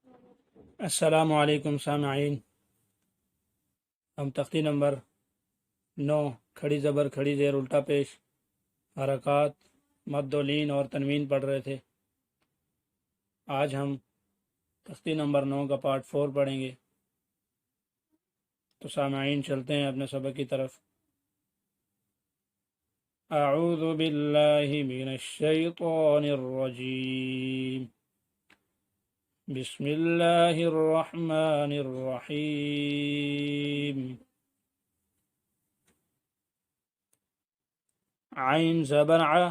السلام علیکم سامعین، ہم تختی نمبر 9 کھڑی زبر کھڑی زیر الٹا پیش حرکات مد و لین اور تنوین پڑھ رہے تھے۔ آج ہم تختی نمبر 9 کا پارٹ 4 پڑھیں گے، تو سامعین چلتے ہیں اپنے سبق کی طرف۔ اعوذ باللہ من الشیطان الرجیم، بسم اللہ الرحمن الرحیم۔ عین زبر ع،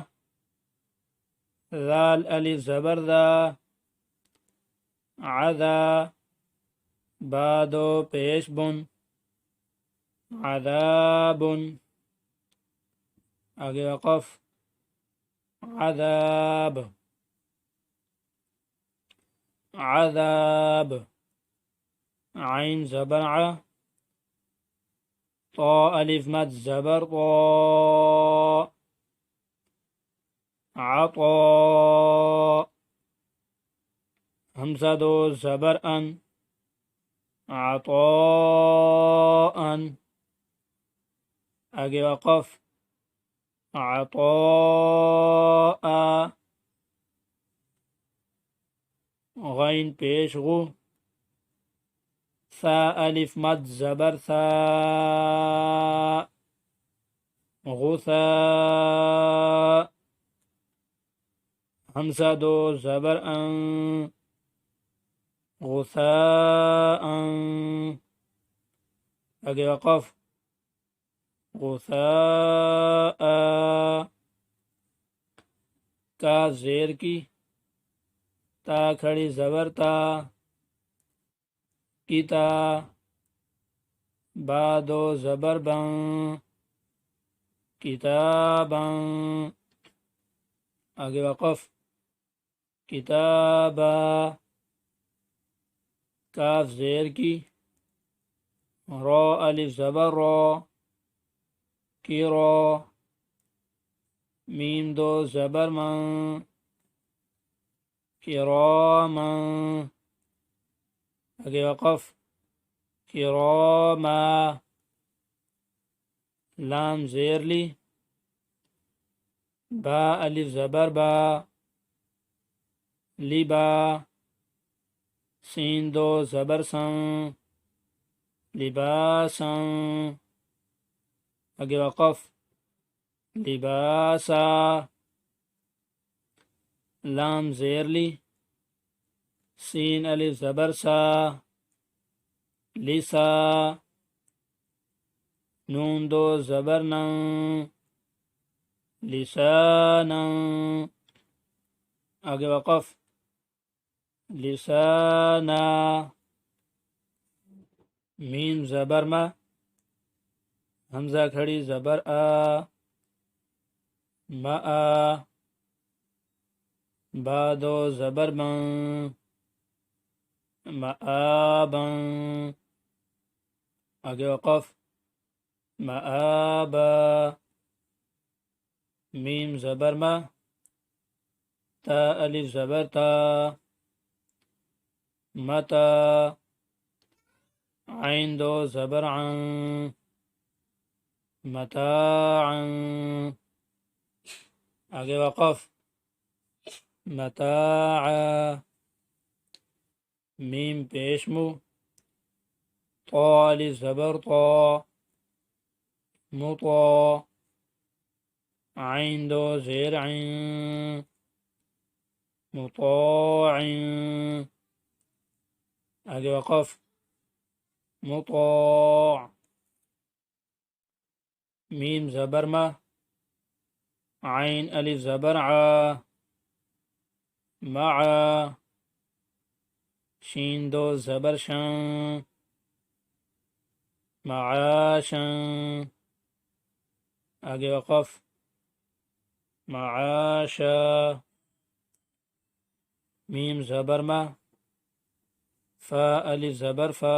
ذال الف زبر ذا، عذا بادو پیش بن، عذاب آگے وقف، عذاب عذاب۔ عین زبر ع، طا الف مد زبر طا، عطا حمزہ دو زبر ان، عطاء آگے وقف، عطاء۔ غین پیش غو، ثا الف مد زبر ثا، غثا حمزہ دو زبر ان، غثاء آگے وقف، غثاء۔ کا زیر کی، تا کھڑی زبر تا، کتا با دو زبر بن، کتابا آگے وقف، کتابا۔ کاف زیر کی، را الف زبر را، کی را میم دو زبر من، کراما آگے وقف، کراما۔ لام زیر لی، با الف زبر با، لبا سین دو زبر سن، لباسا آگے وقف، لباسا۔ لام زیر لی، سین الف زبر سا، لسا نون دو زبر نن، لسانا آگے وقف، لسانا۔ میم زبر ما، حمزہ کھڑی زبر آ، ما آ با دو زبر بن، مآبا آگے وقف، مآبا۔ میم زبر ما، تا الف زبر تا، متا عین دو زبر عن، متاعا آگے وقف، متاعا۔ میم پیش مو، طا الف زبر طا، مطا عین دو زیر عین، مطاع آگے وقف، مطاع۔ میم زبر ما، عین الف زبر ع، مع شین دو زبر شن، معاشا آگے وقف، معاشا۔ میم زبر ما، فا الف زبر فا،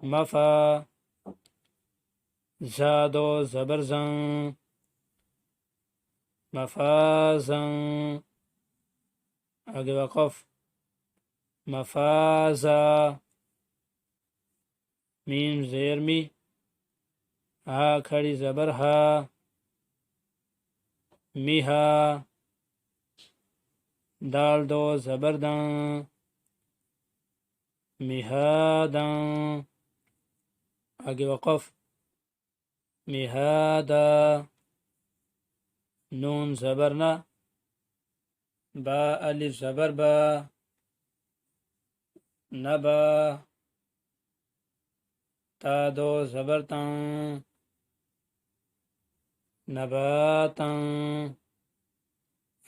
مفا زادو زبر زن، مفازا آگے وقف، مفازا میم زیر می ہا کھڑی زبر ہا میہا دال دو زبر داں مہاداں آگے وقف مہادا نون زبر نا با الف زبر با نبا تا دو زبر تاں نباتاں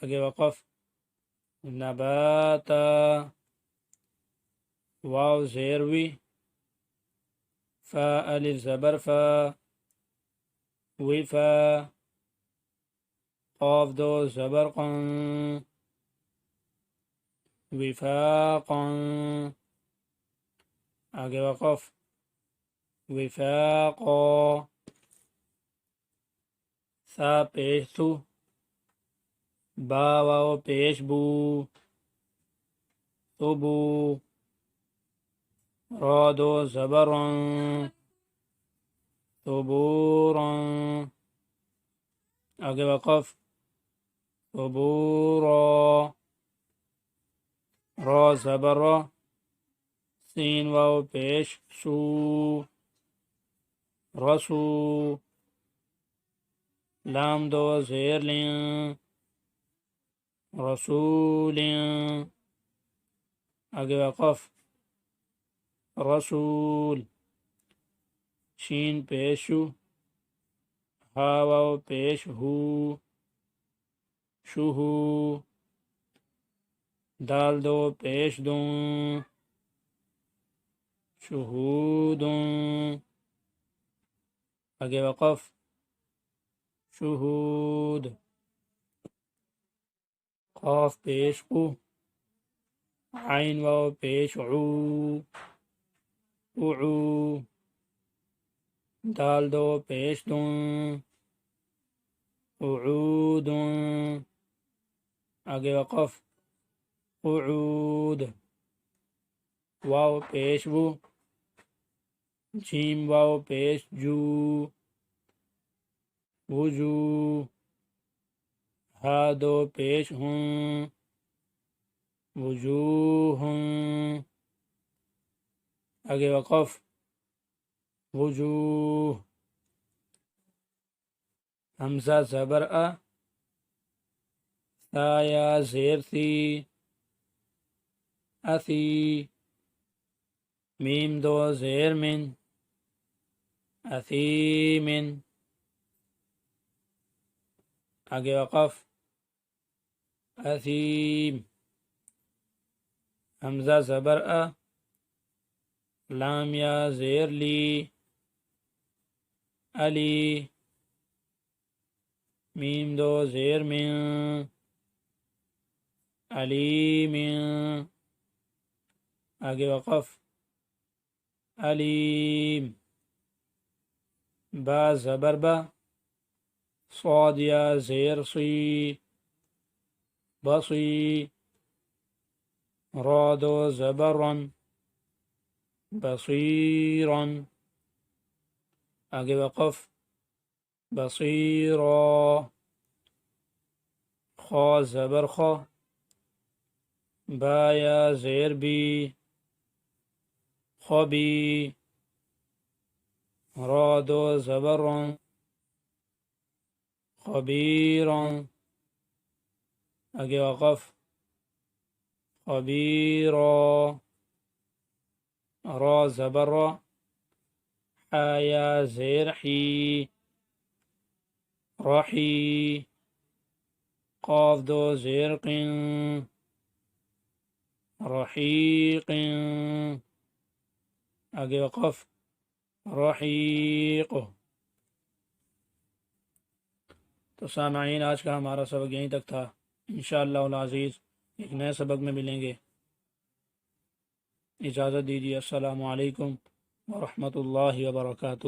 آگے وقف نباتا واو زیر وی فا الف زبر فا وفا قاف دو زبر قن وفاقا آگے وقف وفاقا سا پیش تو با واو پیش بو تبو را دو زبرا ثبورا آگے وقف ثبورا را زبر را سین واو پیش سو رسو لام دو زیر لین رسول آگے وقف رسول شین پیشو ہا واو پیش ہو شوہو دال دو پیش دوں شہودوں آگے وقف شہود قاف پیش قو عین واو پیش عو اعو دال دو پیش دوں اعودوں آگے وقف قعود واو پیش وو جیم واو پیش جو وجو ہا دو پیش ہوں وجوہ آگے وقف وجوہ حمزہ زبر ا ثا یا زیر ثی اثی میم دو زیر من اثیمن آگے وقف اثیم حمزہ زبر ا لام یا زیر لی علی میم دو زیر من علیم آگے وقف علیم با زبر با صاد یا زیر صی بصی را دو زبرن بصیرن آگے وقف بصیرا خا زبر خا با یا زیر بی خبی را دو زبرن خبیرن آگے وقف خبیرا را زبر را حا یا زیر حی رحی قاف دو زیر قن رحیق آگے وقف رحیق تو سامعین آج کا ہمارا سبق یہیں تک تھا انشاءاللہ العزیز ایک نئے سبق میں ملیں گے اجازت دیجیے السلام علیکم ورحمۃ اللہ وبرکاتہ